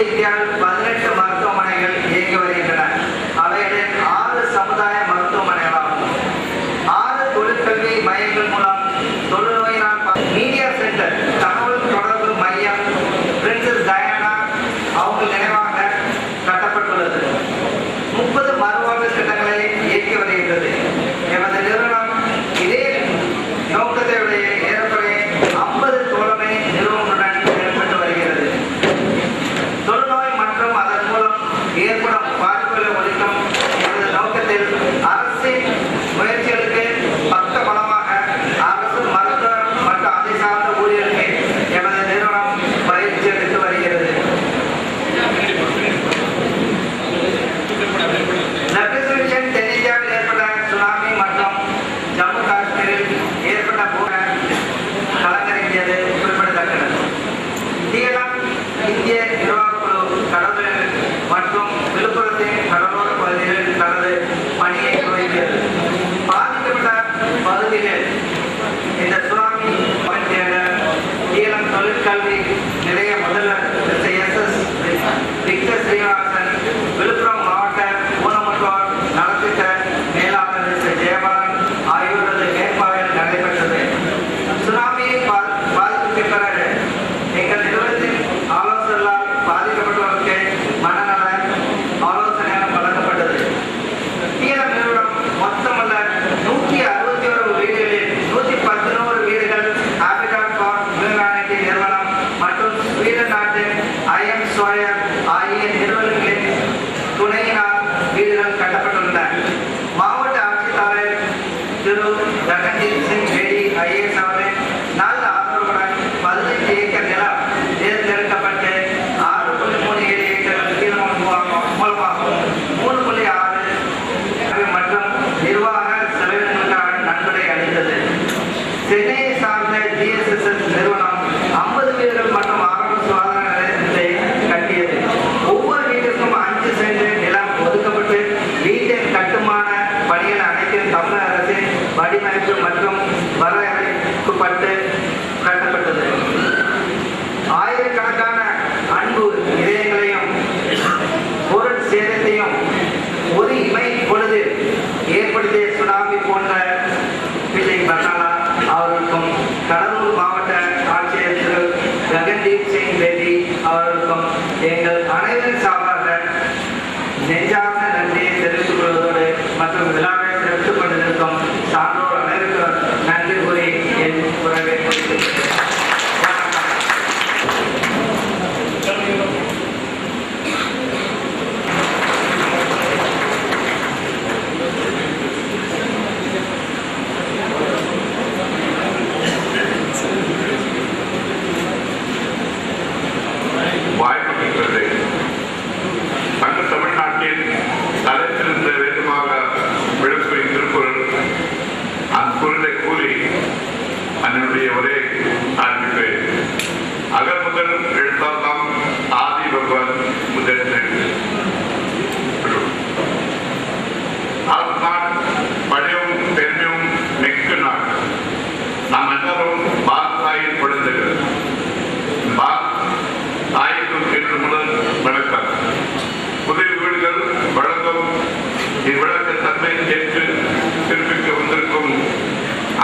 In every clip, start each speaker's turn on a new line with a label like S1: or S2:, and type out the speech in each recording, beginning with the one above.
S1: இந்தியாவில் 18 மருத்துவமனைகள் இயங்கி வருகின்றன. அவைகளில் 6 சமுதாய மருத்துவமனைகளாகும். 6 தொழிற்கல்வி மையங்கள் மூலம் தொழுநோயினால் மீடியா சென்டர் தகவல் தொடர்பு மையம் பிரின்சஸ் டயானா அவங்க நினைவாக கட்டப்பட்டுள்ளது. 30 மறுவாழ்வு திட்டங்களை இயக்கி வருகின்றது. எமது நிறுவனம் இதே நோக்கத்தையுடைய ஏறக்குறைய 50 தோழமை நிறுவனங்களுடன் செயல்பட்டு வருகிறது. தொழுநோய் மற்றும் அதன் மூலம் ஏற்படும் பாதிப்புகளை ஒழிக்கும் எமது நோக்கத்தில் அரசின் முயற்சிகளுக்கு பக்க பலமாக அரசு மருத்துவ மற்றும் அதை சார்ந்த ஊழியர்களுக்கு எமது நிறுவனம் பயிற்சி அளித்து வருகிறது. தென்னிந்தியாவில் ஏற்பட்ட சுனாமி மற்றும் ஜம்மு காஷ்மீரில் ஏற்பட்ட போக கலங்கரைக்கியது குறிப்பிடத்தக்கது. இந்திய நிர்வாக குழு கடலூர் மற்றும் விழுப்புரத்தின் கடலோர பகுதிகளில் தனது பணியை துவங்கியது. பாதிக்கப்பட்ட பகுதிகளில் இந்த சுனாமி தொழிற்கல்வி நிலைய முதல்வர் SS விக்டர் ஸ்ரீனிவாசன், விழுப்புரம் மாவட்ட ஊனமுற்றோர் நலத்திட்ட மேலாளர் ஜெயபாலன் ஆகியோரது மேற்பார்வையில் நடைபெற்றது. சுனாமியை பாதிப்புக்கு பிறகு எங்கள் நிறுவனத்தின் ஆலோசனையால் பாதிக்கப்பட்டவர்களுக்கு மனநல ஆலோசனைகள் வழங்கப்பட்டது. TLM நிறுவனம் மொத்தமுள்ள 161 வீடுகளில் 111 வீடுகள் ஹாபிடாட் ஃபார் ஹியூமனிட்டி நிறுவனம் மற்றும் ஸ்வீடன் நாட்டின் IM சோயர் ஆகிய நிறுவனங்களின் துணையினால் வீடுகள் கட்டப்பட்டுள்ளன. மாவட்ட ஆட்சித்தலைவர் திரு ககன்தீப் சிங் பேடி IAS அவர்களின் நல்ல ஆதரவுடன் 15 ஏக்கர் நிலம் தேர்ந்தெடுக்கப்பட்டு 6.37 ஏக்கர் மூலமாகவும் 3.6 மற்றும் நிர்வாக செலவினங்களுக்கான நன்கொடை அளித்தது. சென்னையை சார்ந்த GSSS நிறுவனம் 50 வீடுகள் மற்றும் ஆரம்ப சுகாதார நிலையத்தை கட்டியது. ஒவ்வொரு வீட்டிற்கும் 5 சென்ட் நிலம் ஒதுக்கப்பட்டு வீட்டின் கட்டுமான பணிகள் அனைத்தும் தமிழக அரசின் வடிவமைப்பு மற்றும் வரையறுக்கப்பட்டு கட்டப்பட்டது. ஆயிரக்கணக்கான அன்பு இதயங்களையும் பொருள் சேதத்தையும் ஒரு இமை பொழுது ஏற்படுத்திய சுனாமி போன்ற விஜய் பர்னாலா அவர்களுக்கும் கடலூர் மாவட்ட ஆட்சியர் திரு ககன்தீப் சிங் பேடி அவர்களுக்கும் எங்கள் அனைவரின் சார்பாக நெஞ்சார்ந்த நன்றியை தெரிவித்துக் கொள்வதோடு மற்றும் விழாவை சிறப்பித்துக் கொண்டிருக்கும் சான்றோர் அனைவருக்கும் நன்றி கூறி என் உறவை முடித்துள்ளேன்.
S2: தமிழ்நாட்டின் தலைத்திருந்த வேகமாக விளக்கும் திருக்குறள் அந்த குரலை கூறி அதனுடைய ஒரே ஆரம்பிப்பேன். அகர் முதல் எழுத்தாலாம் ஆதி பகவான் முதல் நாள் பழையும் பெருமையும் மிக்க நாள். நாம் எல்லாரும் பாரதாயின் குழந்தைகள். தாய்க்கும் என்று முதல் வணக்கம். புதிய வீடுகள் வழங்கும் இவ்விழக்க தன்மை ஏற்று சிறப்பிக்க வந்திருக்கும்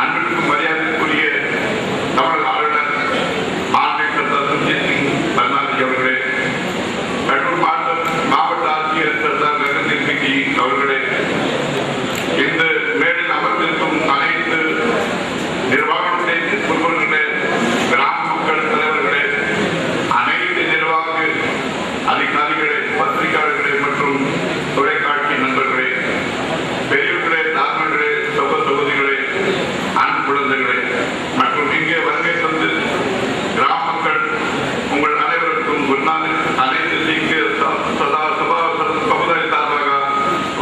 S2: அன்பிற்கும் மரியாதைக்குரிய தமிழக ஆளுநர் மாண்புமிகு சுர்ஜித் சிங் பர்னாலஜி அவர்களே, கடலூர் மாவட்ட ஆட்சியர் சர்தார் ககன்தீப் சிங் அவர்களே, இந்த மேலில் அமர்ந்திருக்கும் அனைத்து நிர்வாகத்தை பொறுப்புகளே, கிராம மக்கள் தலைவர்களே, அனைத்து நிர்வாக அதிகாரிகளே, பத்திரிகையாளர்களே மற்றும் தொலைக்காட்சி நண்பர்களே, பெரியவர்களே, தாழ்மைகளே, தொகுதிகளே, அன்பு குழந்தைகளே மற்றும் இங்கே வருகை தந்து கிராம மக்கள் உங்கள் அனைவருக்கும் குருநாதன் அனைத்து சீக்கிய சமுதாய சார்பாக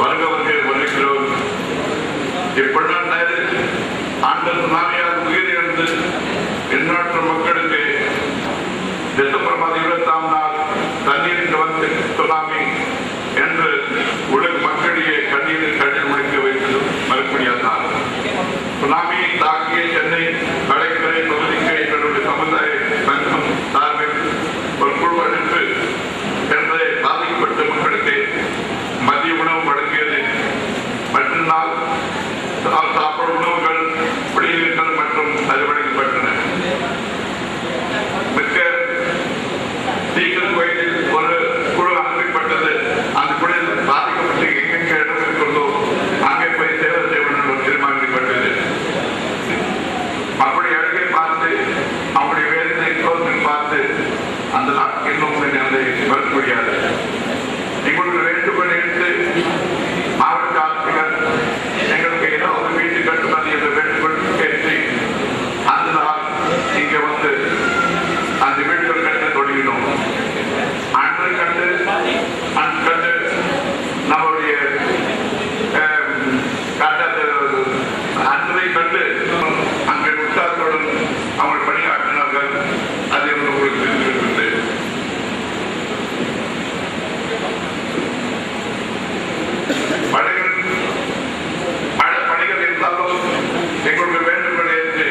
S2: வருகை வருகிறோம். இப்பொழுது ஆண்டல் சுனாமியால் உயிரிழந்து எண்ணற்ற மக்களுக்கு டிசம்பர் மாதம் 20ஆம் நாள் தண்ணீரின் சுனாமி என்று உலக மக்களிடையே கண்ணீரில் கண்ணீர் முடிக்க வைத்தது மறுபடியால் சுனாமியை தாக்கிய சென்னை கடற்கரை பகுதிக்கு எங்களுடைய சமுதாய சங்கம் சார்பில் ஒரு குழு அளித்து அந்த நாட்டுக்கு இன்னும் அதை வர முடியாது. எங்களுக்கு வேண்டுகோள் எடுத்து மாவட்ட ஆட்சியர் எங்களுக்கு ஏதாவது வீட்டு கட்டுமதி என்று வேண்டுகோள் கேட்டு அந்த நாள் இங்கே வந்து அந்த வீடுகள் கட்ட தொடங்கினோம். அன்று கண்டு நம்முடைய அன்றை கண்டு அங்கே உற்சாகத்துடன் அவங்க பணியாற்றினார்கள். அது உங்களுக்கு தெரிந்திருக்கிறது. பல பணிகள் இருந்தாலும் எங்களுக்கு வேண்டுகோள் ஏற்று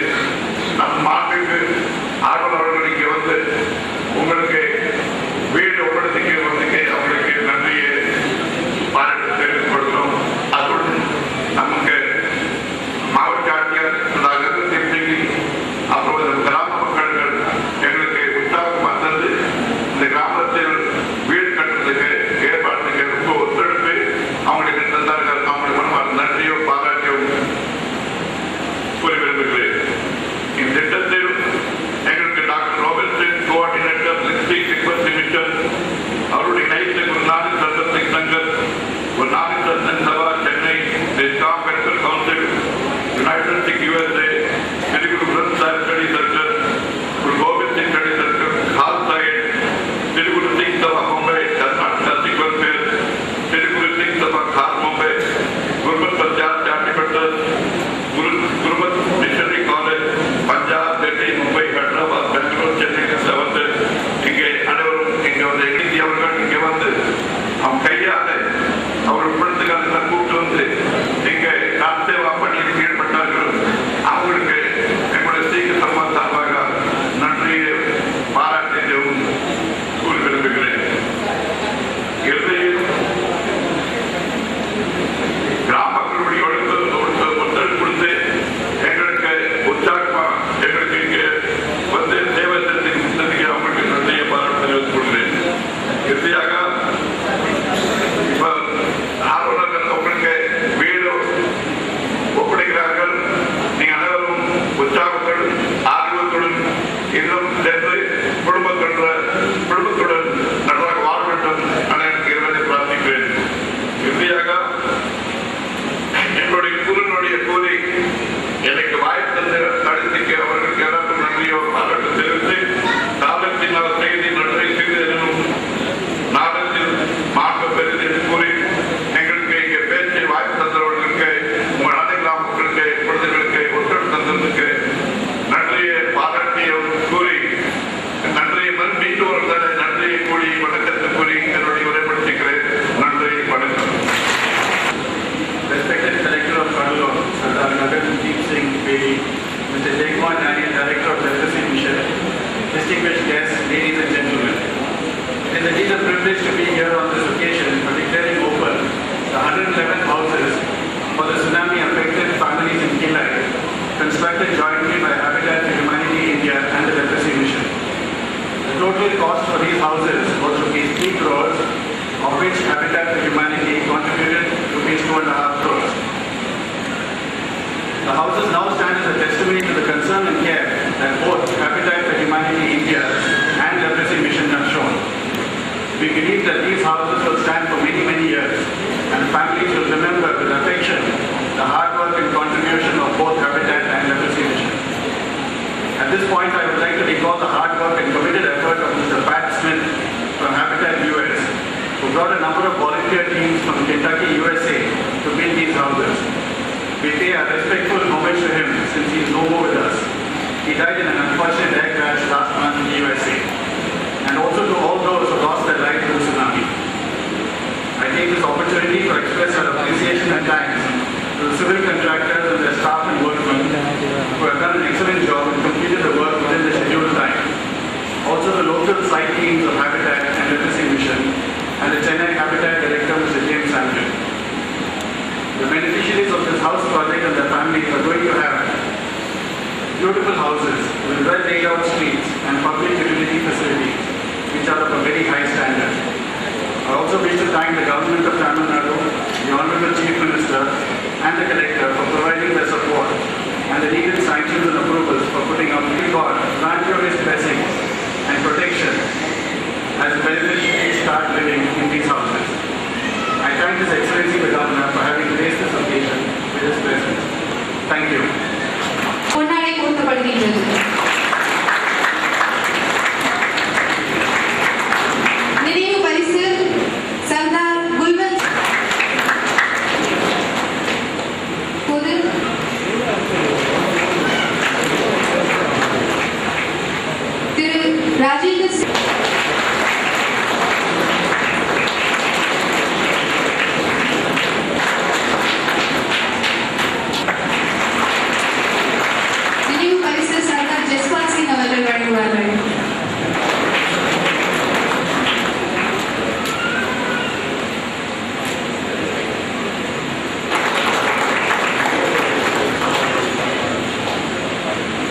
S2: நம் மாட்டுக்கு ஆர்வலர்கள் இங்கே வந்து உங்களுக்கு வீடு ஒப்படைத்துக்கு அவங்களுக்கு நன்றியை பாராட்டு தெரிவித்துக் கொள்கிறோம். அதுடன் நமக்கு மாவட்ட ஆட்சியர் அப்புறம் கிராம மக்கள்கள் எங்களுக்கு உற்சாகம் தந்து இந்த கிராமத்தில் வீடு கட்டுறதுக்கு ஏற்பாட்டுக்கு ரொம்ப ஒத்துழைப்பு அவங்களுக்கு தந்தார்கள். அவங்களுக்கு மனமார்ந்த நன்றியோ பாராட்டியோ கூறி விரும்புகிறேன். இத்திட்டத்தில் எங்களுக்கு டாக்டர் ரோபர்ட்சன் கோஆர்டினேட்டர் மிஷன் அவருடைய இணைத்து குருநானக் சர்வசிங் சங்கர், குருநானக் சர்வசிங் சபா சென்னை, டிஸ்காம் medical council, united state USA, Shri Guru Granth Sahib study circle, Guru Gobind Singh study circle, Khalsa aid, Shri Guru Singh Sabha Mumbai, Karnataka Sikh welfare, Shri Guru Singh Sabha खास Mumbai, Gurmat Punjab charitable trust, Gurmat missionary college, Punjab Delhi Mumbai Hyderabad Bengaluru Chennai से இங்கே அனைவரும் இங்கே வந்து எழுதி அவர்கள் இங்கே வந்து அவங்க கையால அவர் உட்படுத்துக்காக கூப்பிட்டு வந்து இங்கே சேவா பணியில் ஈடுபட்டார்கள். அவங்களுக்கு எங்களுடைய சீக்கிர சமாஜ் சார்பாக நன்றியை பாராட்டியும் கூறி விரும்புகிறேன். இறுதியில் கிராமங்களுடைய ஒத்துழைப்பு கொடுத்து எங்களுக்கு உற்சாகமா எங்களுக்கு இங்கே வந்து சேவை செஞ்சதுக்கு அவங்களுக்கு நன்றியை பாராட்டு தெரிவித்துக் கொள்கிறேன். இறுதியாக இப்ப ஆர்வலர்கள் உங்களுக்கு வீடு ஒப்படைக்கிறார்கள். நீங்க அனைவரும் உற்சாகத்துடன் ஆர்வத்துடன் இன்னும் சேர்ந்து குடும்பத்துடன் நன்றாக வாழ வேண்டும் என இறைவனை பிரார்த்திக்கிறேன். இறுதியாக என்னுடைய குருனுடைய கூறி எனக்கு வாய்ப்பு தந்து நடத்திக்க அவர்களுக்கு எல்லாருக்கும் நன்றியோ பாராட்டு தெரிவித்து காலத்தின் அவர் செய்தி நன்றை செய்ததும் நாடத்தில் மாற்ற பெரிது கூறி எங்களுக்கு இங்கே பேச்சை வாய்ப்பு தந்தவர்களுக்கு உங்கள் அனை கிராமங்களுக்கு குழந்தைகளுக்கு ஒத்துழைப்பு தந்ததுக்கு நன்றியை பாராட்டியும் கூறி நன்றியை மீட்டோர்கள் நன்றியை கூறி வணக்கத்தை கூறி என்னுடைய உரைப்படுத்திக்கிறேன். நன்றி, வணக்கம்.
S3: Respected Director of Cuddalore, Sardar Nagardeep Singh Bedi, Mr. Jaykumar Daniel, Director of Leprosy Mission, distinguished guests, ladies and gentlemen. It is indeed a privilege to be here on this occasion for declaring open the 111 houses for the tsunami-affected families in Kilai, constructed jointly by Habitat for Humanity India and the Leprosy Mission. The total cost for these houses was ₹3 crores, of which Habitat for Humanity contributed ₹2.5 crores. The houses now stand as a testimony to the concern and care that both Habitat for Humanity India and Leprosy Mission have shown. We believe that these houses will stand for many, many years, and families will remember with affection the hard work and contribution of both Habitat and Leprosy Mission. At this point, I would like to recall the hard work and committed effort of Mr. Pat Smith from Habitat US, who brought a number of volunteer teams from Kentucky, USA to build these houses. We pay our respectful homage to him since he is no more with us. He died in an unfortunate air crash last month in the USA. And also to all those who lost their lives in the tsunami. I take this opportunity to express our appreciation and thanks to the civil contractors and their staff and workmen who have done an excellent job and completed the work within the scheduled time. Also the local site teams of Habitat and Leprosy Mission and the Chennai Habitat Director, Mr. James Samuel. The beneficiaries of this house project and their families are going to have beautiful houses with well laid out streets and public utility facilities, which are of a very high standard. I also wish to thank the government of Tamil Nadu, the Honorable Chief Minister and the Collector for providing their support and the needed sanctions and approvals for putting up God, grant your His blessings and protection start living in these houses. I thank His Excellency the Governor for having graced this occasion with his presence. Thank you.
S4: பொன்னாடை போர்த்தப்படுகின்றது. நினைவு பரிசு சர்தார் குல்வந்த் பொது திரு ராஜேந்திர நினைவு பரிசு சர்தார் ஜஸ்பால் சிங் அவர்கள் வழங்குவார்கள்.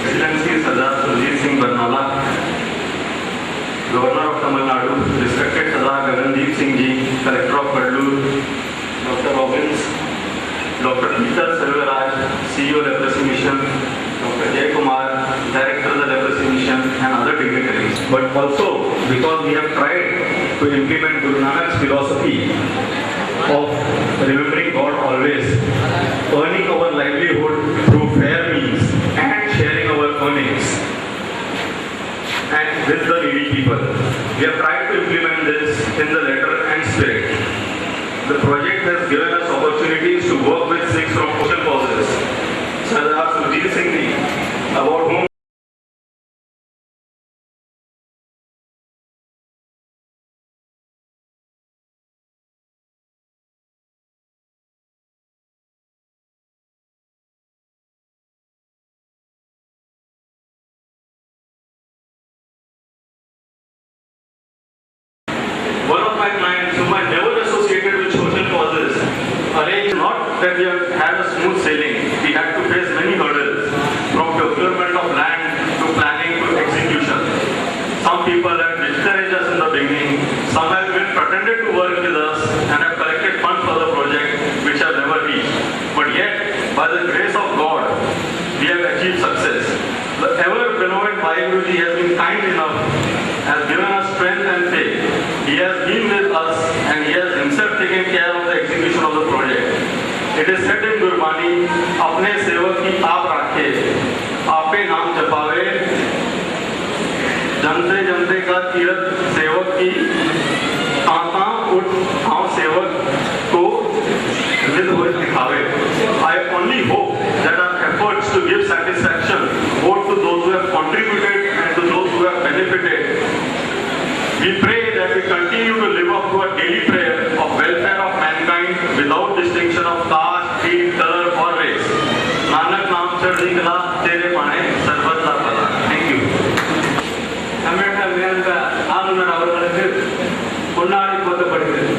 S5: Excellency Sardar Surjit Singh Barnala, Governor of Tamil Nadu, respected Sardar Gagandeep Singh Ji, Collector of Kadlur, Dr. Robbins, Dr. Peter Selvaraj, CEO Leprosy Mission, Dr. Jay Kumar, Director of the Leprosy Mission, and other dignitaries. But also because we have tried to implement Guru Nanak's philosophy of remembering God always, earning our livelihood through fair means and sharing our earnings and with the needy people. We have tried to implement this in the letter and spirit. The project has given us opportunities to work with 6 from social causes. Sardar Surjit Singh Ji, about whom one of my clients whom I never associated with social causes arranged not that we have had a smooth sailing. We had to face many hurdles from procurement of land to planning to execution. Some people have discouraged us in the beginning. Some have even pretended to work with us and have collected funds for the project which have never reached. But yet, by the grace of God, we have achieved success. The ever beloved Bhai Guruji has been kind enough, has given us strength and faith. He has been with us and he has himself taken care of the execution of the project. It is said in Gurbani, अपने सेवक की आप राखे, आपे नाम जपावे, जमते जमते का तीरथ सेवक की ताता उठ हाँ सेवक को रिद हुए दिखावे. I only hope that our efforts to give satisfaction both to those who have contributed and to those who have benefited. We pray that we continue to live up to our daily prayer of welfare of mankind without distinction of caste, creed, color or race. Nanak naam chadhi kala tere pane sarvat la pala. Thank you.
S3: தமிழக மேலக ஆளுநர் அவர்களுக்கு பொன்னாடை போர்த்தப்படுகிறது.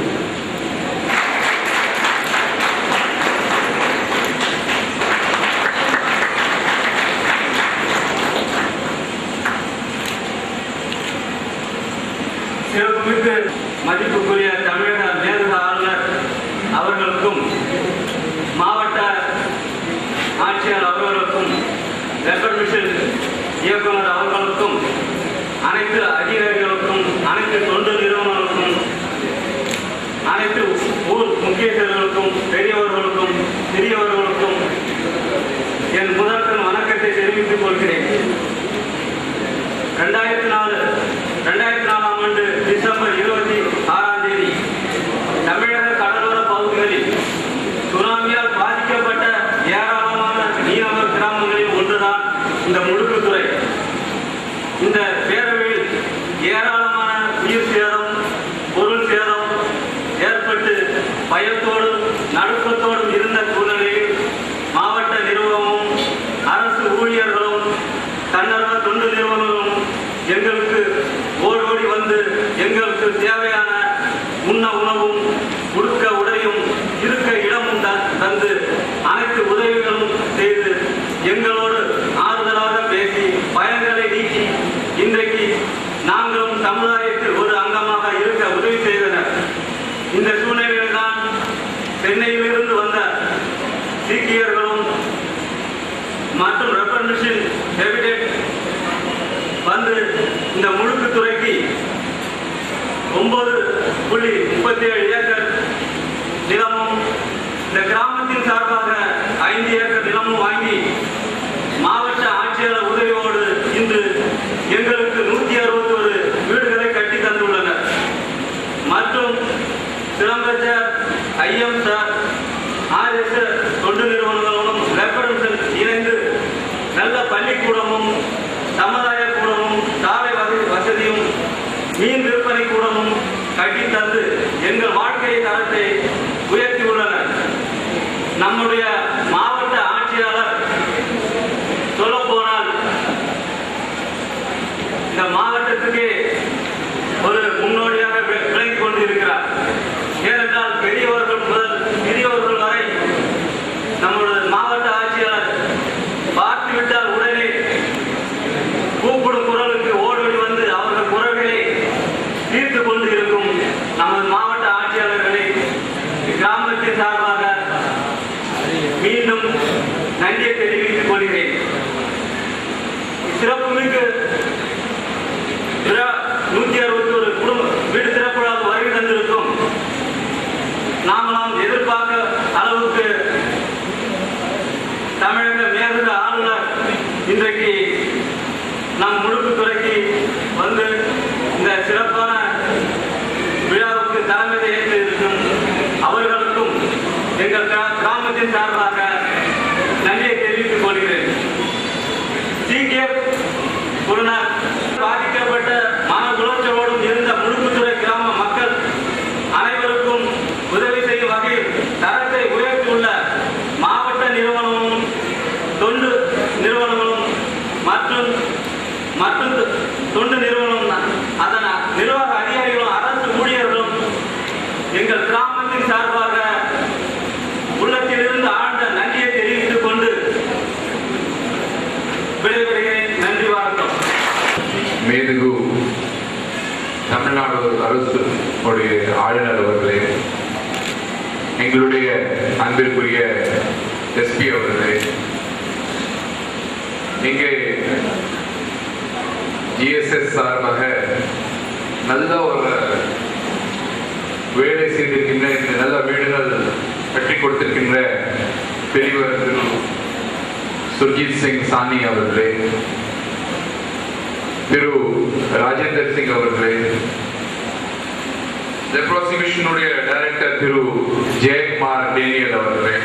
S3: சிறப்புமிக்க மதிப்புக்குரிய தமிழக மேலக ஆளுநர் அவர்களுக்கும் மாவட்ட ஆட்சியர் அவர்களுக்கும் லெபர் மிஷன் இயக்குனர் அவர்களுக்கும் அனைத்து அதிகாரிகளுக்கும் அனைத்து தொண்டு நிறுவனங்களுக்கும் அனைத்து ஊர் முக்கியஸ்தர்களுக்கும் பெரியவர்களுக்கும் சிறியவர்களுக்கும் என் முதற்கண் வணக்கத்தை தெரிவித்துக் கொள்கிறேன். 2004 ஆண்டு டிசம்பர் 26ஆம் தேதி தமிழக கடலோர பகுதிகளில் சுனாமியால் பாதிக்கப்பட்ட ஏராளமான மீனவ கிராமங்களில் ஒன்றுதான் இந்த முடுக்குத்துறை. இந்த பேரவையில் ஏராளமான உயிர் சேதம், பொருள் சேதம் ஏற்பட்டு பயத்தோடும் நடுக்கத்தோடும் இருந்த சூழ்நிலையில் மாவட்ட நிர்வாகமும் அரசு ஊழியர்களும் தன்னர்வ தொண்டு நிறுவனங்களும் எங்களுக்கு ஓடோடி வந்து எங்களுக்கு தேவையான உண்ண உணவும் உடுக்க உடையும் இருக்க இடமும் தந்து அனைத்து உதவிகளும் செய்து எங்களோடு ஆறுதலாக பேசி பயங்களை நீக்கி இன்றைக்கு நாங்களும் சமுதாயத்தில் ஒரு அங்கமாக இருக்க உதவி செய்தனர். இந்த சூழ்நிலையில் தான் சென்னையிலிருந்து வந்த சீக்கியர்களும் மற்றும் ரெஃபர் மிஷன் எவிடென்ட் வந்து இந்த முழுக்கு துறைக்கு 9
S5: நிலமும் இந்த கிராமத்தின் சார்பாக 5 ஏக்கர் நிலமும் வாங்கி மாவட்ட ஆட்சியாளர் உதவியோடு இன்று எங்களுக்கு 161 வீடுகளை கட்டி தந்துள்ளனர். மற்றும் சிலம்பரசர் ஐஎம்சார் RSS தொண்டு நிறுவனங்களும் ரெஃபரன்ஸில் இணைந்து நல்ல பள்ளிக்கூடமும் சமுதாய கூடமும் சாலை வசதியும் மீன் விற்பனை கூடமும் கட்டித்தந்து எங்கள் வாழ்க்கை தரத்தை உயர்த்தியுள்ளனர். நம்முடைய மாவட்ட ஆட்சியாளர் சொல்ல போனால் இந்த மாவட்டத்துக்கு ஒரு முன்னோடியாக விளங்கிக் கொண்டிருக்கிறார். ஏனென்றால் பெரியவர்கள் முதல் சிறியவர்கள் வரை நம்முடைய மாவட்ட ஆட்சியாளர் பார்த்துவிட்டால் உடனே கூப்பிடும் குரலுக்கு ஓடோடி வந்து அவர்கள் குரல்களை தீர்த்து கொண்டு இருக்கும் நமது மாவட்ட ஆட்சியாளர்களை கிராமத்தின் சார்பாக மீண்டும் நன்றியை தெரிவித்துக் கொள்கிறேன். சிறப்புமிக்க 161 குடும்ப வீடு சிறப்புகளாக வருகை தந்திருக்கும் நாமெல்லாம் எதிர்பார்க்க அளவுக்கு தமிழக மேலிட ஆளுநர் இன்றைக்கு நம் முழுக்கு துறைக்கு வந்து இந்த சிறப்பான விழாவுக்கு தலைமை ஏற்று இருக்கும் அவர்களுக்கும் எங்கள் கிராமத்தின் சார்பாக நன்றியை தெரிவித்துக் கொள்கிறேன். கொரோனா பாதிக்கப்பட்ட மன உளைச்சலோடும் இருந்த முழுக்குத்துறை கிராம மக்கள் அனைவருக்கும் உதவி செய்யும் வகையில் தரத்தை உயர்த்தியுள்ள மாவட்ட நிறுவனமும் தொண்டு நிறுவனங்களும் மற்றும் தொண்டு நிறுவனம் அதன் நிர்வாக அதிகாரிகளும் அரசு ஊழியர்களும் எங்கள் கிராமத்தின் சார்பாக உள்ளத்திலிருந்து ஆழ்ந்த நன்றியை தெரிவித்துக் கொண்டு விடைபெறுகிறேன். நன்றி, வணக்கம்.
S6: மேதகு தமிழ்நாடு அரசு ஆளுநர் அவர்களே, எங்களுடைய அன்பிற்குரிய எஸ்பி அவர்களே, இங்கே GSS சார்பாக நல்ல ஒரு வேலை செய்திருக்கின்ற நல்ல வீடுகள் கட்டி கொடுத்திருக்கின்ற பெரியவர் திரு சுர்ஜித் சிங் சானி அவர்களே, திரு ராஜேந்தர் சிங் அவர்களே, லெப்ரோசி மிஷனுடைய டைரக்டர் திரு ஜெயக்குமார் டேனியல் அவர்களே,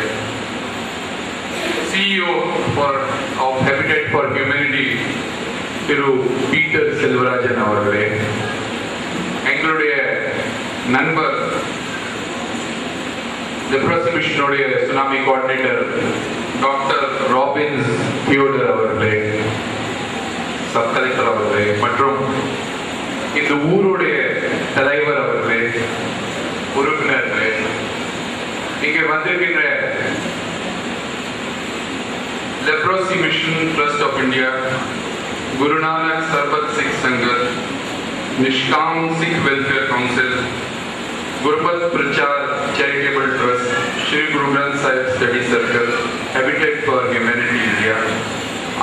S6: CEO of Habitat for Humanity திரு பீட்டர் செல்வராஜன் அவர்களே, எங்களுடைய நண்பர் லெப்ரோசி மிஷனுடைய tsunami coordinator doctor Robins Theodore அவர்களே, சப் கலெக்டர் அவர்களே, மற்றும் இந்த ஊருடைய தலைவர் அவர்களே, உறுப்பினர்களே, இங்கே வந்திருக்கின்ற leprosy mission trust of India, Guru Nanak Sarbat Singh Shankar, Nishkam Sikh welfare council, Gurmat Prachar charitable trust, Shri Guru Granth Sahib study circle, habitat for humanity India,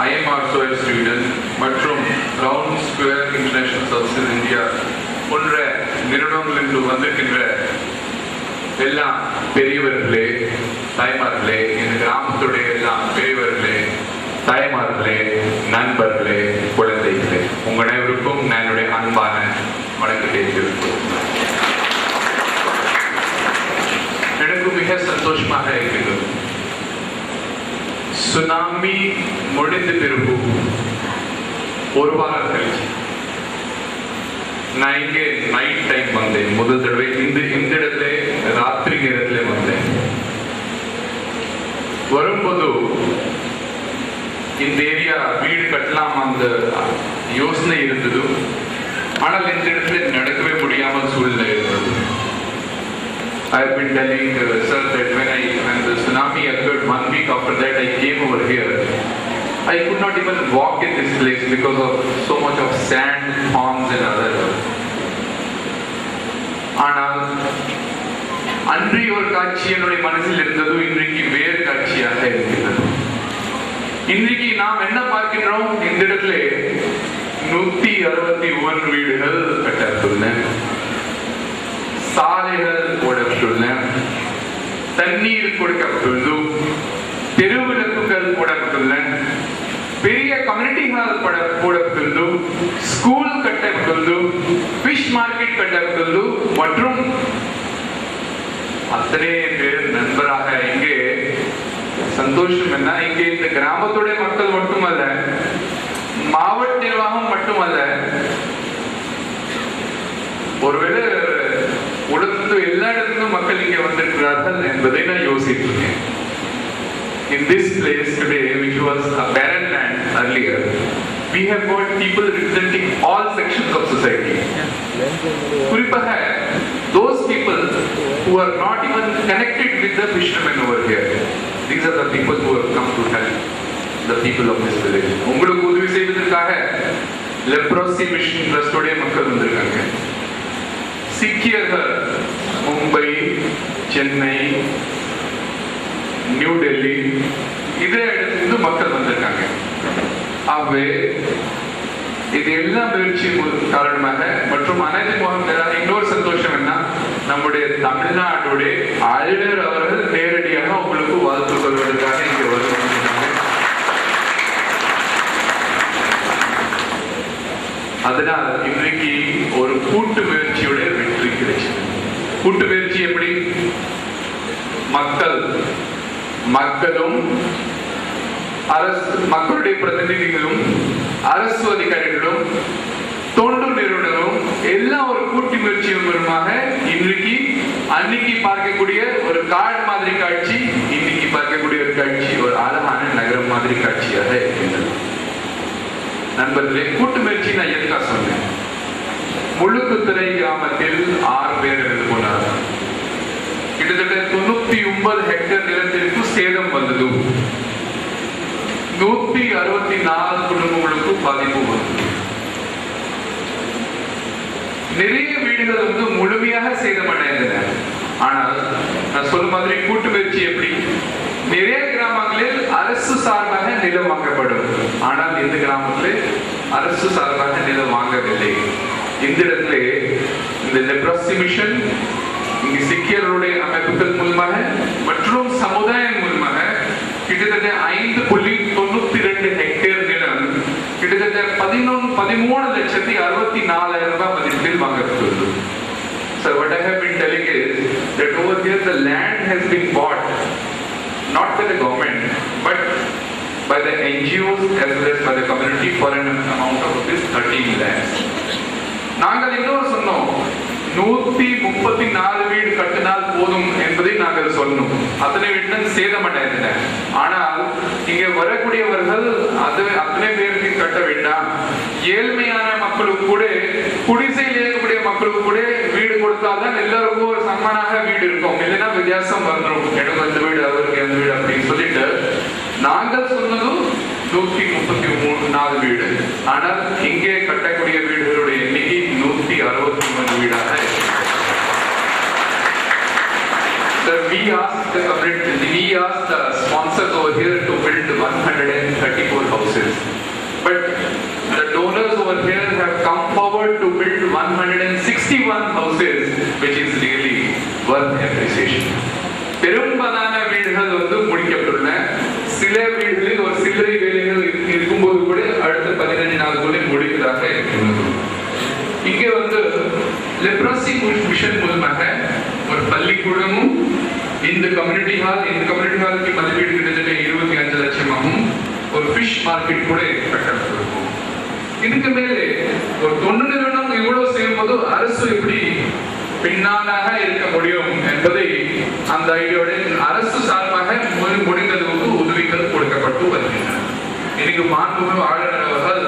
S6: IMR Soil Sweden மற்றும் round square international services India போன்ற நிறுவனங்களிலிருந்து வந்திருக்கின்ற எல்லா பெரியவர்களே, தாய்மார்களே, இந்த கிராமத்துடைய எல்லா பெரியவர்களே, தாய்மார்களே, நண்பர்களே, குழந்தைகளே, உங்கள் அனைவருக்கும் என்னுடைய அன்பான வணக்கத்தை தெரிவிக்கிறேன். எனக்கு மிக சந்தோஷமாக இருக்கிறது. சுனாமி முடிந்த பிறகு ஒரு வாரம் கழிச்சு நான் இங்கே நைட் டைம் வந்தேன். முதல் தடவை இந்த இடத்துல ராத்திரி நேரத்துல வந்தேன். வரும்போது இந்த ஏரியா வீடு கட்டலாம் அந்த யோசனை இருந்தது. ஆனால் இந்த இடத்துல நடக்கவே முடியாமல் சூழ்நிலை இருந்தது. I have been telling sir that when the tsunami occurred 1 week after that I came over here. I could not even walk in this place because of so much of sand, ponds and other. ஆனால் அன்று ஒரு காட்சி என்னுடைய மனசில் இருந்தது, இன்றைக்கு வேறு காட்சியாக இருக்கிறது. இன்றைக்கு நாம் என்ன பார்க்கின்றோம்? இந்த இடத்துல 161 வீடுகள் கட்டப்பட்டுள்ளன, சாலைகள் போடப்பட்டுள்ளன, தண்ணீர் கொடுக்கப்பட்டுள்ளது, தெருவிளக்குகள் போடப்பட்டுள்ள, பெரிய கம்யூனிಟಿ ಹಾಲ್ போடப்பட்டுள்ளது, ஸ்கூல் கட்டப்பட்டுள்ளது, ஃபிஷ் மார்க்கெட் கட்டப்பட்டுள்ளது மற்றும் அத்தனை பேர் நண்பராக இங்கே சந்தோஷம் என்ன, இங்கே இந்த கிராமத்துடைய மக்கள் மட்டுமல்ல, மாவட்ட நிர்வாகம் மட்டுமல்ல, ஒருவேளை உலகத்து எல்லா இடத்துக்கும் மக்கள் இங்கே வந்திருக்கிறார்கள் என்பதை நான் யோசித்திருக்கேன். In this place today, which was a barren land earlier, we have got people representing all sections of society. குறிப்பாக those people who are not even connected with the fishermen over here. These are the people who have come to help the people of this village. உங்களுக்கு உதவி செய்வதற்காக leprosy mission trust உடைய மக்கள் வந்திருக்காங்க. சீக்கியர்கள் Mumbai, Chennai, new Delhi இதே இடத்துல மக்கள் வந்திருக்காங்க. ஆகவே இது எல்லா முயற்சி காரணமாக மற்றும் அனைத்து முகாம்களாக இன்னொரு சந்தோஷம் என்ன, நம்முடைய தமிழ்நாட்டுடைய ஆளுநர் அவர்கள் நேரடியாக உங்களுக்கு வாழ்த்து சொல்வதற்காக இங்கே வருகிறாங்க. அதனால் இன்றைக்கு ஒரு கூட்டு முயற்சியுடைய வெற்றி கிடைச்சது. கூட்டு முயற்சி எப்படி? மக்களும் அரசு, மக்களுடைய பிரதிநிதிகளும், அரசு அதிகாரிகளும், தொண்டு நிறுவனங்களும் எல்லாம் ஒரு கூட்டு முயற்சியின் மூலமாக இன்றைக்கு அன்னைக்கு பார்க்கக்கூடிய ஒரு காடு மாதிரி காட்சி, இன்னைக்கு பார்க்கக்கூடிய ஒரு காட்சி ஒரு அழகான நகரம் மாதிரி காட்சியாக இருக்கின்றது. நண்பர்களே, கூட்டு முயற்சி நான் எதுக்காக சொன்னேன்? முழுக்குத்துறை கிராமத்தில் 6 பேர் இருந்து போனார். கிட்டத்தட்ட 99 ஹெக்டேர் நிலத்திற்கு சேதம் வந்தது. 164 குடும்பங்களுக்கு பாதிப்பு வந்தது. நிறைய வீடுகள் முழுமையாக சேதமடைந்தன. ஆனால் நான் சொல்ல மாதிரி கூட்டு முயற்சி எப்படி? நிறைய கிராமங்களில் அரசு சார்பாக நிலம் வாங்கப்படும், ஆனால் இந்த கிராமத்தில் அரசு சார்பாக நிலம் வாங்கவில்லை. இந்த இடத்துல இந்த லெப்ரசி மிஷன், இங்கு சீக்கியர்களுடைய அமைப்புகள் மூலமாக மற்றும் சமுதாயம் மூலமாக கிட்டத்தட்ட 5.92 ஹெக்டேர் நிலம் கிட்டத்தட்ட 13,64,000 ரூபாய் மதிப்பில் வாங்கப்பட்டுள்ளது. So what I have been telling is that over here the land has been bought not by the government but by the NGOs as well as by the community for an amount of rupees 13 lakhs. நாங்கள் இன்னொரு சொன்னோம், 134 வீடு கட்டினால் போதும் என்பதை நாங்கள் சொன்னோம். அத்தனை வீடுகள் சேதமடைந்தன. ஆனால் இங்கே வரக்கூடியவர்கள் அத்தனை பேருக்கு கட்ட வேண்டாம், ஏழ்மையான மக்களுக்கு கூட, குடிசையில் இருக்கக்கூடிய மக்களுக்கு கூட வீடு கொடுத்தால்தான் எல்லாருக்கும் ஒரு சமனாக வீடு இருக்கும், இல்லைன்னா வித்தியாசம் வந்துடும், எனக்கு அந்த வீடு அவருக்கு அந்த வீடு அப்படின்னு சொல்லிட்டு நாங்கள் சொன்னது 134 வீடு. ஆனால் இங்கே கட்டக்கூடிய வீடுகளுடைய எண்ணிக்கை 163 வீடாக. We asked the sponsors over here to build 134 houses, but the donors over here have come forward to build 161 houses, which is really worth appreciation. பெரும்பாலான வீடுகள் முடிக்கப்பட்டுள்ளன. சில வீடுகளில் ஒரு சில்லறை வேலைகள் இருக்கும்போது கூட அடுத்த 15 நாளுக்குள்ளே முடிக்கிறதாக இருக்கிறது. இங்கே லெப்ரசி மிஷன் மூலமாக ஒரு பள்ளிக்கூடமும், இந்த கம்யூனிட்டி ஹாலுக்கு மதிப்பீடு கிட்டத்தட்ட 25 லட்சமாகவும் ஒரு ஃபிஷ் மார்க்கெட் கூட கட்டப்பட்டிருக்கும். இதுக்கு மேலே ஒரு தொண்டு நிறுவனம் இவ்வளவு செய்யும் போது அரசு எப்படி பின்னாலாக இருக்க முடியும் என்பதை அந்த ஐடியோட அரசு சார்பாக முடிந்தளவுக்கு உதவிகள் கொடுக்கப்பட்டு வருகின்றன. இன்னைக்கு மாண்புமிகு ஆளுநர் அவர்கள்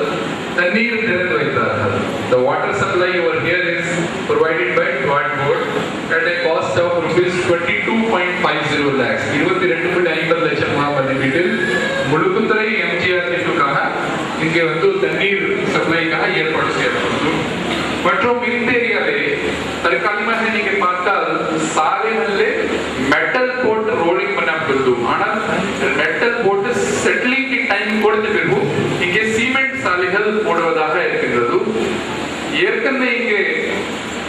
S6: தண்ணீர் திறந்து வைத்தார்கள். The water supply over here is provided by Quad Board at a cost of rupees 22.50 lakhs. 22.50 லட்சம் மதிப்பீட்டில் முழுக்குத்துறை எம்ஜிஆர் திட்டத்துக்காக இங்கே தண்ணீர் சப்ளைக்காக ஏற்பாடு செய்யப்பட்டது. மற்றும் இந்த ஏரியாவிலே தற்காலிகமாக நீங்க பார்த்தால் சாலைகளிலே மெட்டல் போட்டு ரோலிங் பண்ணப்பட்டது. ஆனால் மெட்டல் போட்டு செட்டிலிங் டைம் கொடுத்த பிறகு இங்கே சிமெண்ட் சாலைகள் போடுவதாக இருக்கின்றது. ஏற்கனவே இங்கே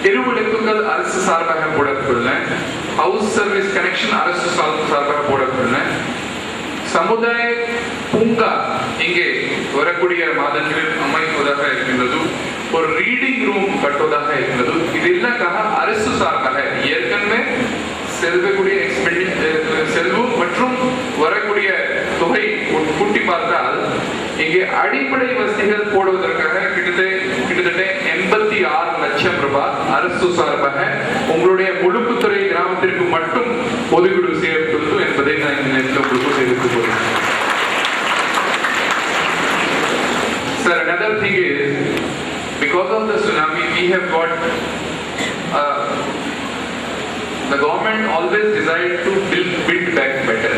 S6: தெருவிளக்குகள் அரசு சார்பாக போடப்பட்டுள்ளன. ஹவுஸ் சர்வீஸ் கனெக்ஷன் அரசு சார்பாக போடப்பட்டுள்ளன. சமுதாய பூங்கா இங்கே வரக்கூடிய மாதங்களில் அமைப்பதாக இருக்கின்றது. ஒரு ரீடிங் ரூம் கட்டுவதாக இருக்கின்றது. இதெல்லாம் அரசு சார்பாக ஏற்கனவே செல்வக்கூடிய செல்வம் மற்றும் வரக்கூடிய தொகை கூட்டி பார்த்தால் இங்கே அடிப்படை வசதிகள் போடுவதற்காக கிட்டத்தட்ட 86 லட்சம் ரூபாய் அரசு சார்பாக உங்களுடைய முழுக்குத்துறை கிராமத்திற்கு மட்டும் ஒதுக்கீடு செய்யப்பட்டுள்ளது என்பதை நான் இந்த நேரத்தில் உங்களுக்கு தெரிவித்துக் கொள்கிறேன். Sir, another thing is, because of the tsunami, we have got the government always desired to build back better.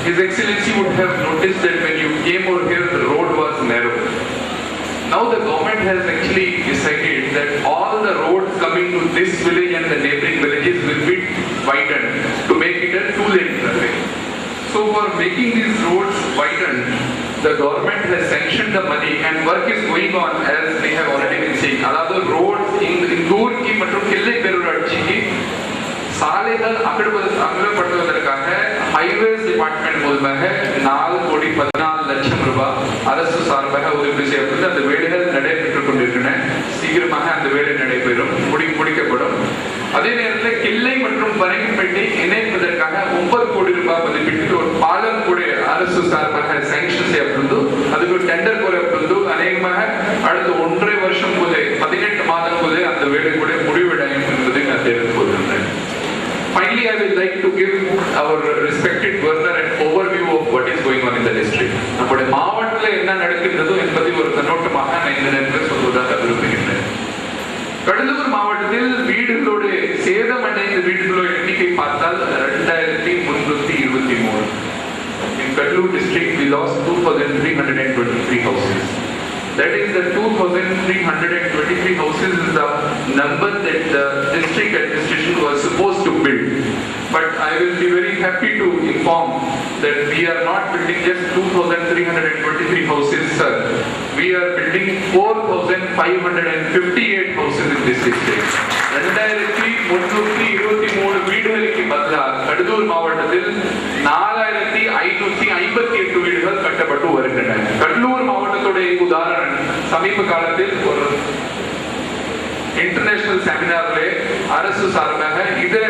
S6: His Excellency would have noticed that when you came over here, the road was narrow. Now the government has actually decided that all the roads coming to this village and the neighboring villages will be widened to make it a 2-lane traffic. So for making these roads widened, the government has sanctioned the money and work is going on as they have already been saying. Another roads in Doorki மற்றும் கிள்ளை பேரூராட்சிக்கு சாலைகள் அகலப்படுத்துவதற்காக highways department மூலமாக 4,14 லட்சம் ரூபாய் அரசு சார்பாக ஒதுக்கீடு செய்யப்பட்டு அந்த வேலைகள் நடைபெற்றுக் கொண்டிருக்கின்றன. சீக்கிரமாக அந்த வேலை நடைபெறும், முடிக்கப்படும். அதே நேரத்தில் கிள்ளை மற்றும் பரங்கிப்பேட்டை இணைப்பதற்காக 9 கோடி ரூபாய் மதிப்பீட்டில் ஒரு பாலம் கூட அரசு சார்பாக சாங்ஷன் செய்யப்பட்டது. அதுக்கு டெண்டர் கோரப்பட்டது. அநேகமாக அடுத்த 1.5 வருஷம் போது 18 மாதம் போது அந்த வேலை கூட முடிவடையும் என்பதை நான் தெரிவித்துக் கொள்கின்றேன். Finally, I would like to give our respected governor an overview of what is going on in the district. நம்முடைய மாவட்டத்தில் என்ன நடக்கின்றதோ என்பதை ஒரு கண்ணோட்டமாக நான் இந்த நேரத்தில் சொல்வதாக விரும்புகின்றேன். கடலூர் மாவட்டத்தில் வீடுகளோடு சேதமடைந்த வீடுகளோட எண்ணிக்கை பார்த்தால் 2323. In Kadalur district, we lost 2,323 houses. That is the 2,323 houses is the number that the district administration was supposed to build. But I will be very happy to inform that we are not building just 2,323 houses, sir. We are building 4,558 houses in this district. 2,323 வீடுகளுக்கு பதிலாக கடலூர் மாவட்டத்தில் 4,558 வீடுகள் கட்டப்பட்டு வருகின்றன. கடலூர் மாவட்டத்துடைய உதாரணம் சமீப காலத்தில் ஒரு இன்டர்நேஷனல் செமினார்ல அரசு சார்பாக இதர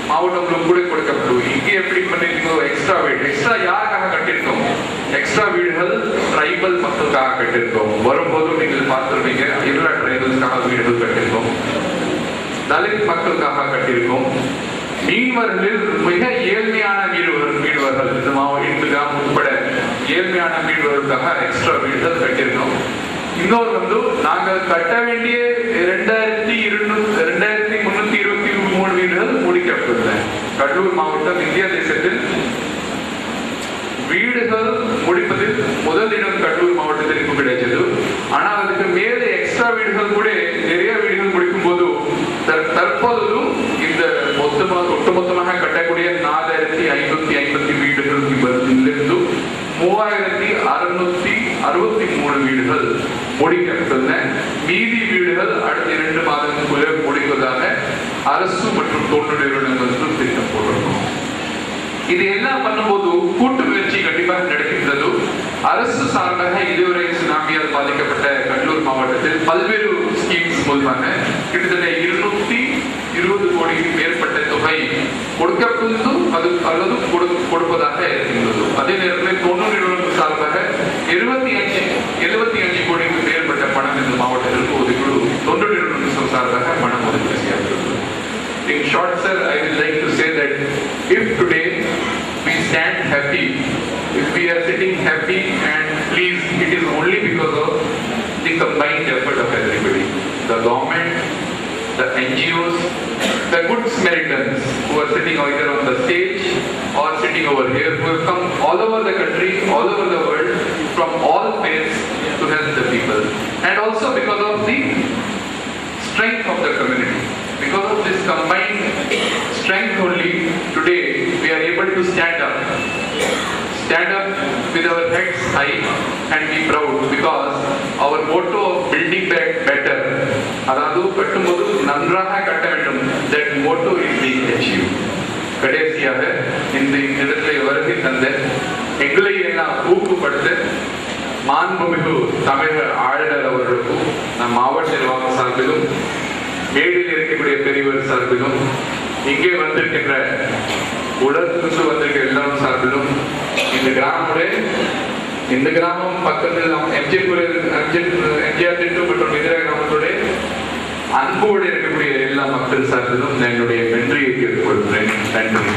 S6: மாவட்டங்களுக்கு கூட கொடுக்கப்படும். இங்கே எப்படி பண்ணிருக்கோம், எக்ஸ்ட்ரா யாருக்காக கட்டிருக்கோம்? எக்ஸ்ட்ரா வீடுகள் ட்ரைபல் மக்களுக்காக கட்டிருக்கோம். வரும்போது நீங்கள் பார்த்துருவீங்க, எல்லா ட்ரைபல்ஸ்க்காக வீடுகள் கட்டிருக்கோம், தலித் மக்களுக்காக கட்டிருக்கோம். மீனவர்களில் மிக ஏழ்மையான மீனவர்கள் இந்த மாவட்டம் உட்பட ஏழ்மையான மீனவர்களுக்காக எக்ஸ்ட்ரா வீடுகள் கட்டியிருக்கோம். இன்னொரு நாங்கள் கட்ட வேண்டிய 2,323 வீடுகள் முடிக்கப்பட்டுள்ளன. கடலூர் மாவட்டம் இந்தியா தேசத்தில் வீடுகள் முடிப்பதில் முதல் இடம் கடலூர் மாவட்டத்திற்கு கிடைச்சது. ஆனால் அதுக்கு மேலே எக்ஸ்ட்ரா வீடுகள் கூட நிறைய வீடுகள் முடிக்கும் போது தற்போது இந்த ஒட்டுமொத்தமாக கட்டக்கூடிய 4,550 வீடுகளுக்கு இருந்து 3,663 வீடுகள் முடிக்கப்பட்டுள்ளன. மீதி வீடுகள் அடுத்த 2 மாதங்களுக்குள்ளே முடிப்பதாக அரசு மற்றும் தொண்டு நிறுவனங்கள் திட்டம் போட்டிருக்கோம். இது எல்லாம் பண்ணும்போது கூட்டு முயற்சி கண்டிப்பாக நடக்கின்றது. அரசு சார்பாக இதுவரை சுனாமியால் பாதிக்கப்பட்ட கடலூர் மாவட்டத்தில் பல்வேறு ஸ்கீம்ஸ் மூலமாக கிட்டத்தட்ட 220 கோடிக்கு மேற்பட்ட தொகை கொடுக்கப்பட்டு அல்லது கொடுப்பதாக இருக்கின்றது. அதே நேரத்தில் தொண்டு நிறுவனங்கள் சார்பாக 75 கோடிக்கு மேற்பட்ட பணம் இந்த மாவட்டத்திற்கு ஒதுக்கீடு தொண்டு நிறுவனங்கள் சார்பாக பணம் ஒதுக்கீடு செய்யப்பட்டுள்ளது. In short, sir, I would like to say that if today we stand happy, if we are sitting happy and pleased, it is only because of the combined effort of everybody. The government, the NGOs, the good Samaritans who are sitting either on the stage or sitting over here, who have come all over the country, all over the world, from all faiths to help the people. And also because of the strength of the community. Because of this combined strength only, today we are able to stand up with our heads high and be proud, because our motto of building back better அதாவது கட்டும்போது நன்றாக கட்ட வேண்டும். That motto is being achieve. கடைசியாக இந்த இடத்துல வருகை தந்த எங்களை எல்லாம் ஊக்குப்படுத்த மாண்புமிகு தமிழக ஆளுநர் அவர்களுக்கும் நம் மாவட்ட நிர்வாகம் சார்பிலும் மேடையில் இருக்கக்கூடிய பெரியவர் சார்பிலும் இங்கே வந்திருக்கின்ற உடற்குண்டு வந்திருக்கிற எல்லாரும் சார்பிலும் இந்த கிராமம் பக்கத்தில் எம்ஜிஆர் திட்டம் மற்றும் இதர கிராமத்துடைய அன்போடு இருக்கக்கூடிய எல்லா மக்கள் சார்பிலும் நான் என்னுடைய நன்றியை கேட்டுக்கொள்கிறேன். நன்றி.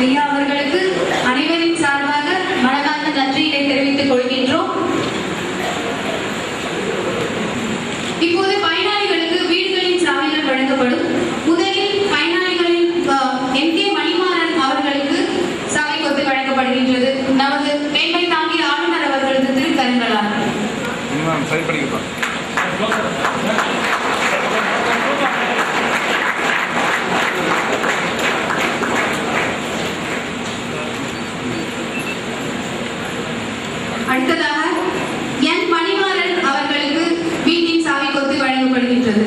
S4: ஐயா அவர்களுக்கு அனைவரின் சார்பாக மனமார்ந்த நன்றியை தெரிவித்துக் கொள்கின்றோம். இப்போது பயனாளிகளுக்கு வீடுகளின் சாவிகள் வழங்கப்படும். முதலில் பயனாளிகளின் எம்.கே. மணிமாறன் அவர்களுக்கு சாவி கொத்து வழங்கப்படுகின்றது. நமது மேன்மை தாங்கிய ஆளுநர் அவர்களது திருக்கரங்களால். அடுத்ததாக என் மணிமாறன் அவர்களுக்கு வீட்டின் சாவி கொத்து வழங்கப்படுகின்றது.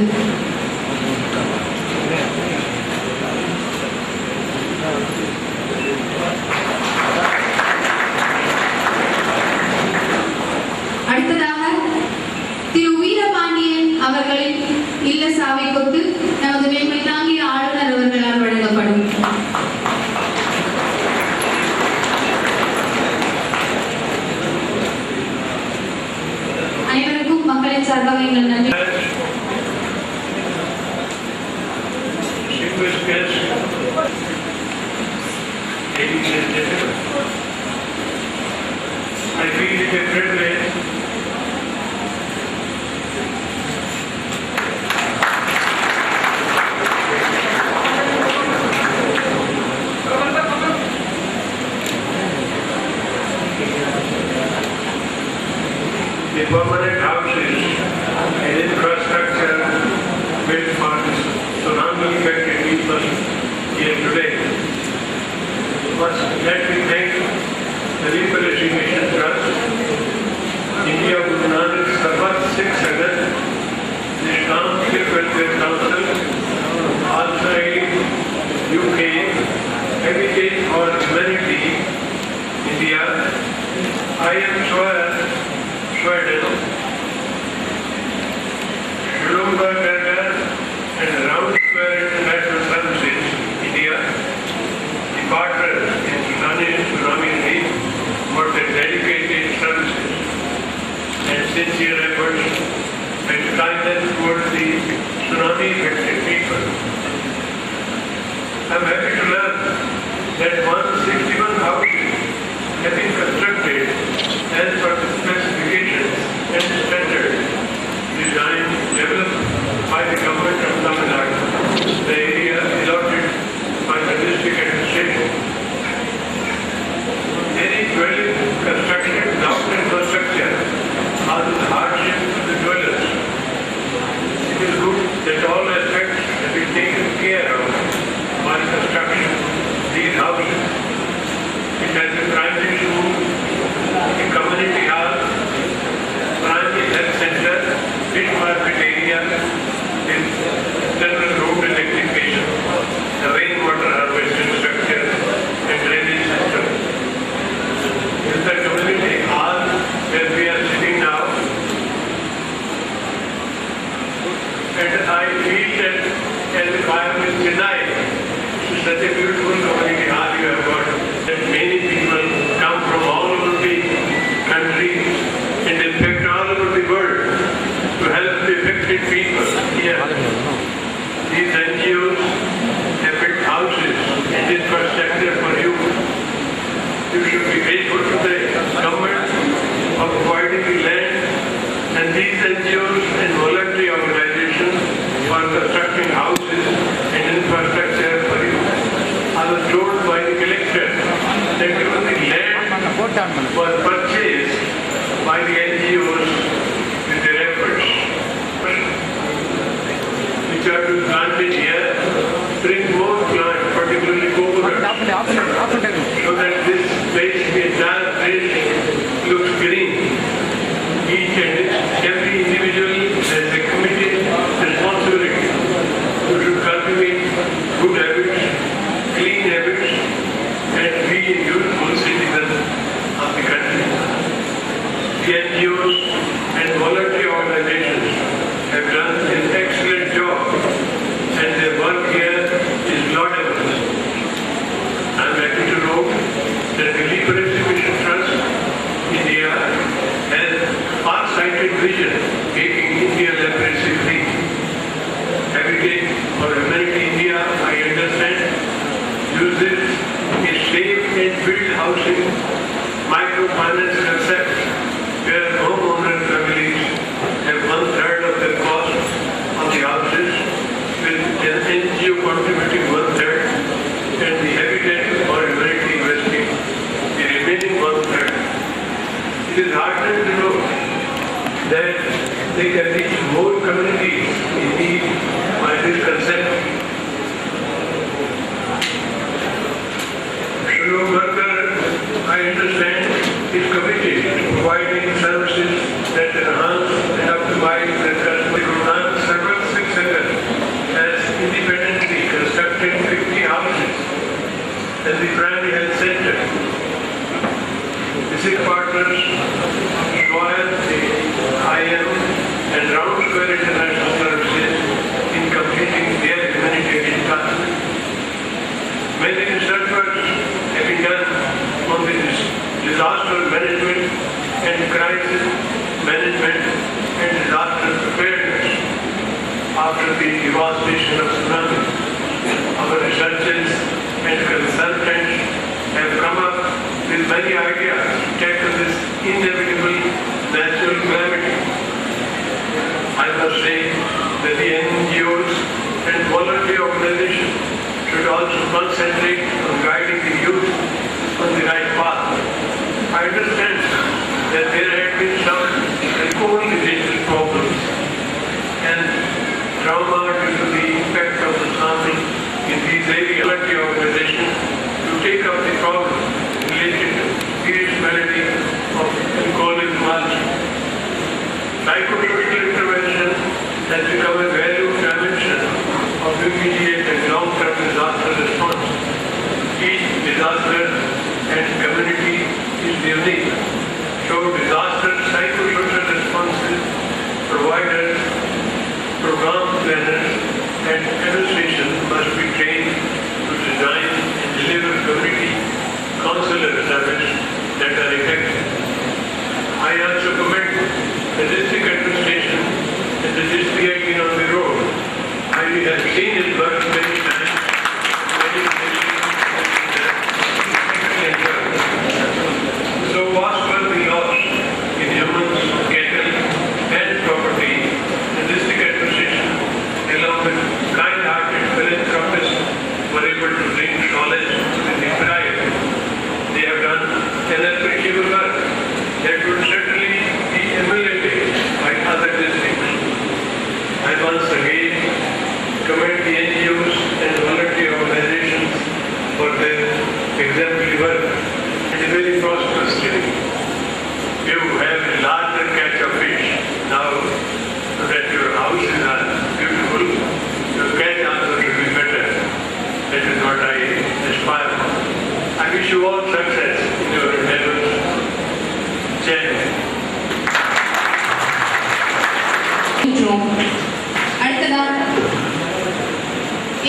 S4: அடுத்ததாக திரு வீரபாண்டியன் அவர்களின் இல்ல சாவி கொத்து நமது மேன்மை தாங்கிய ஆளுநர் அவர்களால் வழங்கப்படும். அனைவருக்கும் மக்களின் சார்பாக எங்கள் நன்றி.
S7: I feel it a privilege the permanent houses and infrastructure built for tsunami affected people here today. First, let me thank the Literacy Mission Trust, India Guru Nanak Sarvat Sikh Sangat, the Islam Sikh Welfare Council, also UK, Heritage for Humanity, India, I am Sweden, Bloomberg and Round Square International Services, India, the partners in tsunami relief for their dedicated services and sincere efforts and kindness towards the tsunami affected people. I am happy to learn that 161 houses have been constructed as per the specifications and standards designed developed by the government of Tamil Nadu, the area allotted by the district administration. Any dwelling construction without infrastructure causes hardship to the dwellers. It is good that all aspects have been taken care of by construction of these houses. It has a primary school, a community hall, primary health center, fish market area, general road electrification, the rainwater harvesting structure, and drainage system. In the community hall where we are sitting now, and I feel that as if I am in Chennai, it's such a beautiful community hall you have got, that many people come from all over the country and in fact all over the world to help the affected people here. These NGOs have built houses and infrastructure for you. You should be grateful to the government for providing the land and these NGOs and voluntary organizations for constructing houses and infrastructure for you. I was told by the collector that even the land was purchased by the NGOs with their efforts, which are to be planted here, bring more plants, particularly coconut, so that this place, the entire place, looks green. NGOs and voluntary organizations have done an excellent job and their work here is laudable. I am happy to note that the Leprosy Mission Trust India has far-sighted vision making India leprosy free. Habitat for Humanity India, I understand, uses a safe and build housing microfinance concept where homeowner families have 1/3 of the cost of the houses with an NGO contributing 1/3 and the Habitat for Humanity investing the remaining 1/3. It is heartening to know that they can reach more communities in need by this concept. Shulok Barkar, I understand, is committed to providing services that enhance and optimize the customer. Guru Nanak Sarvat Singh Sangat has independently constructed 50 houses as the primary health center. The Sikh partners, Royal, IM and Round Square International Services in completing their humanitarian task. Many research works have been done on the disaster management and crisis management and disaster preparedness after the devastation of tsunami. Our researchers and consultants have come up with many ideas to tackle this inevitable natural calamity. I must say that the NGOs and voluntary organizations should also concentrate on guiding the youth on the right path. I understand that there have been some alcohol-related problems and trauma due to the impact of the tsunami in these areas. Voluntary organizations to take up the problem related to serious malady of alcoholism. Psychosocial intervention has become a valued dimension of immediate and long-term disaster response. Each disaster and community is unique. So disaster psychosocial responses, providers, program planners and administration must be trained to design and deliver community consular service that are effective. I also commend the district administration and the district admin on the road. I have seen it work many times. Many places have been done. So vast were the loss in humans, cattle and property. The district administration, along with kind-hearted philanthropists, were able to bring knowledge to the bride. They have done an appreciable work that would certainly be emulated by other districts. I once again commend the NGOs and voluntary organizations for their exemplary work. It is very prosperous today. You have a larger catch of fish now that your houses are beautiful. Your catch also should be better. That is what I aspire for. I wish you all success in your endeavors. Jai Hind.
S4: அடுத்ததாக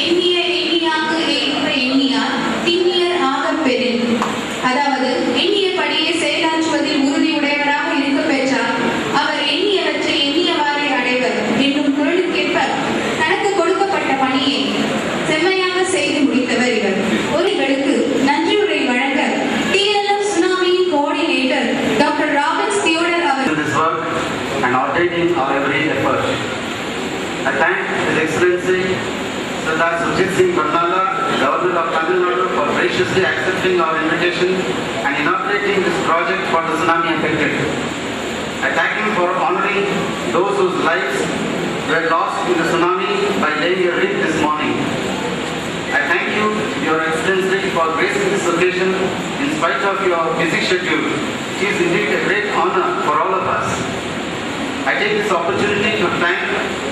S4: எண்ணிய எண்ணியாக்கு ஏற்ப எண்ணியார் திண்ணியர் ஆகப் பெறின். அதாவது எண்ணியபடியே செயலாற்றுவதில் உறுதியுடையவராக இருக்க பெற்றால் அவர் எண்ணியவற்றை எண்ணியவாறே அடைவர் என்னும் குரலுக்கேற்ப தனக்கு கொடுக்கப்பட்ட பணியை செம்மையாக செய்து முடித்தவர் இவர். ஒருவருக்கு நன்றியுரை வழங்க TLM சுனாமியின் கோஆர்டினேட்டர் டாக்டர் ராபின்ஸ் தியோடர் அவர்
S1: this work and ordaining our every effort. I thank His Excellency Sardar Surjit Singh Barnala, Governor of Tamil Nadu, for graciously accepting our invitation and inaugurating this project for the tsunami affected. I thank him for honoring those whose lives were lost in the tsunami by laying a wreath this morning. I thank you, Your Excellency, for gracing this occasion in spite of your busy schedule. It is indeed a great honor for all of us. I take this opportunity to thank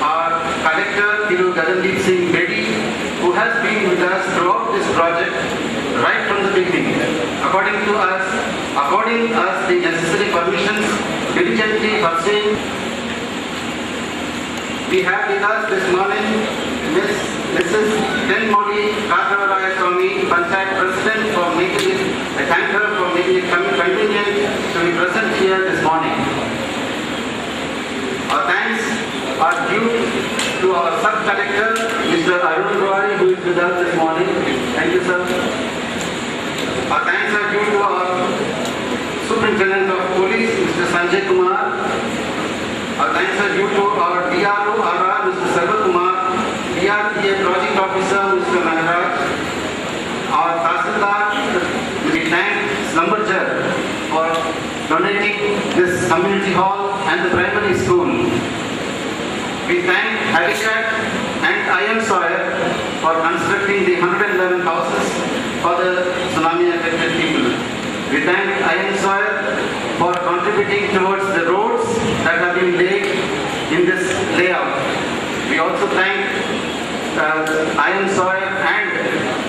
S1: our collector, Thiru Gagandeep Singh Bedi, who has been with us throughout this project right from the beginning, according us the necessary permissions diligently pursuing. We have with us this morning Mrs. Tenmodi Kadravaya Swami, Panchayat President, for making it, I thank her for making it convenient to be present here this morning. Our thanks are due to our Sub-Collector, Mr. Arun Roy, who is with us this morning. Thank you, sir. Our thanks are due to our Superintendent of Police, Mr. Sanjay Kumar. Our thanks are due to our DRO, RR, Mr. Sarva Kumar, DRPA Project Officer, Mr. Nagaraj. Our Tahsildar, we thank Slumberger for donating this community hall and the primary school. We thank Habitat and Iron Soil for constructing the 111 houses for the tsunami affected people. We thank Iron Soil for contributing towards the roads that have been laid in this layout. We also thank Iron Soil and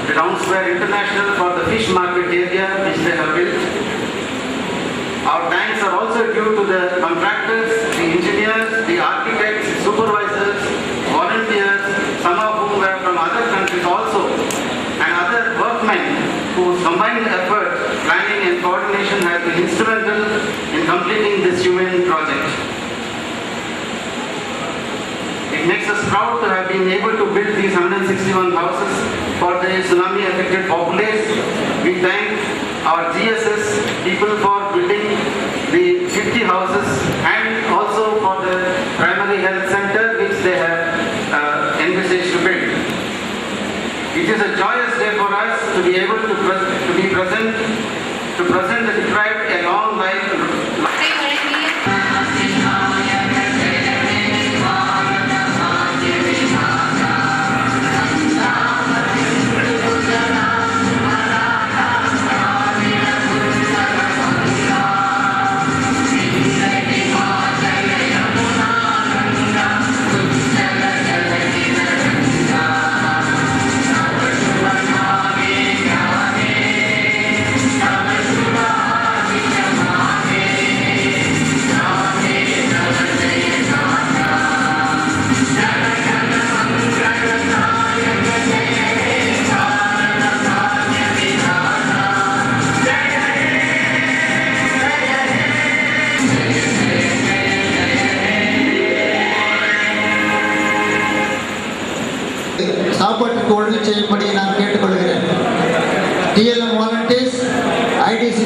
S1: Groundsware International for the fish market area which they have built. Our thanks are also due to the contractors, the engineers, the architects, supervisors, volunteers, some of whom were from other countries also, and other workmen whose combined effort, planning and coordination has been instrumental in completing this humane project. It makes us proud to have been able to build these 161 houses for the tsunami affected populace. We thank our GSS people for building the 50 houses and also for the primary health center which they have envisaged to build. It is a joyous day for us to be able to be present the deprived a long life.
S8: சாப்பாட்டுக்கு ஒழுங்கு செய்யும்படி நான் கேட்டுக்கொள்கிறேன். TLM volunteers, IDC